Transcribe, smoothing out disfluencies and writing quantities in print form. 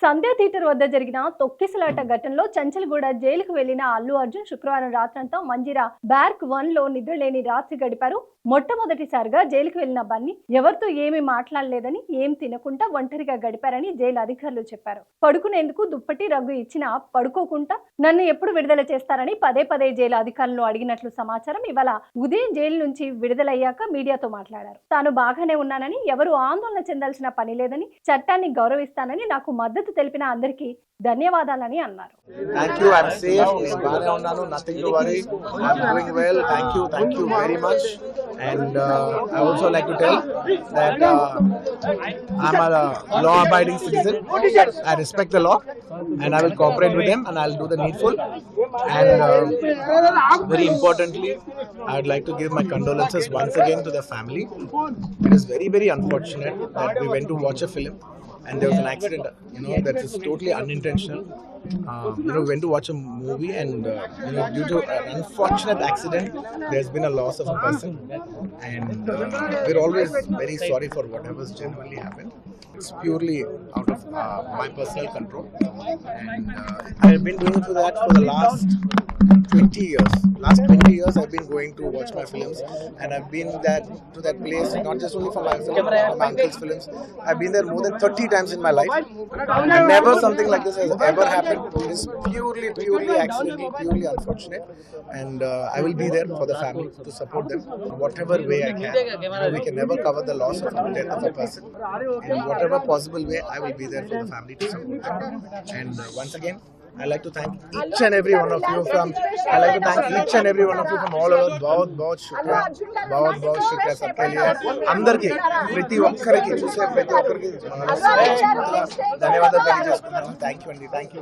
సంధ్యా theatre వద్ద జరిగిన తొక్కిసలాట ఘటనలో చంచల్గూడ జైలుకు వెళ్లిన అల్లు అర్జున్ శుక్రవారం రాత్రంతా మంజిరా బ్యార్క్ 1 లో నిద్రలేని రాత్రి గడిపారు. మొట్టమొదటిసారిగా జైలుకు వెళ్లిన బన్నీ ఎవరితో ఏమీ మాట్లాడలేదని, ఏం తినకుండా ఒంటరిగా గడిపారని జైలు అధికారులు చెప్పారు. పడుకునేందుకు దుప్పటి రగ్గు ఇచ్చినా పడుకోకుండా నన్ను ఎప్పుడు విడుదల చేస్తారని పదే పదే జైలు అధికారులను అడిగినట్లు సమాచారం. ఇవాళ ఉదయం జైలు నుంచి విడుదలయ్యాక మీడియాతో మాట్లాడారు. తాను బాగానే ఉన్నానని, ఎవరు ఆందోళన చెందాల్సిన పని లేదని, చట్టాన్ని గౌరవిస్తానని, నాకు మద్దతు తెలిపిన అందరికీ ధన్యవాదాలని అన్నారు. Thank you. I'm safe. బాగానే ఉన్నాను. Nothing to worry. I'm doing well. Thank you very much. And I also like to tell that I'm a law-abiding citizen. I respect the law, and I will cooperate with them, and I'll do the needful. And very importantly, I would like to give my condolences once again to the family. It is very, very unfortunate that we went to watch a film and there was an accident, that is totally unintentional. We went to watch a movie and due to an unfortunate accident there's been a loss of a person, and we're always very sorry for whatever's genuinely happened. It's purely out of my personal control, and I've been doing that for the last 20 years. Last 20 years I've been going to watch my films, and I've been to that place not just only for my film, for my uncle's films. I've been there more than 30 times in my life. Never something like this has ever happened. It is purely accidental, purely unfortunate, and I will be there for the family to support them whatever way I can. We can never cover the loss of the death of a person. In whatever possible way, I will be there for the family to support them. And once again, I like to thank each and every one of you from all over. बहुत शुक्रिया सबके लिए. अंदर के प्रति ఒక్కరికి చూసే ప్రతి ఒక్కరికి ధన్యవాదాలు తెలియజేసుకుంటున్నాను. Thank you.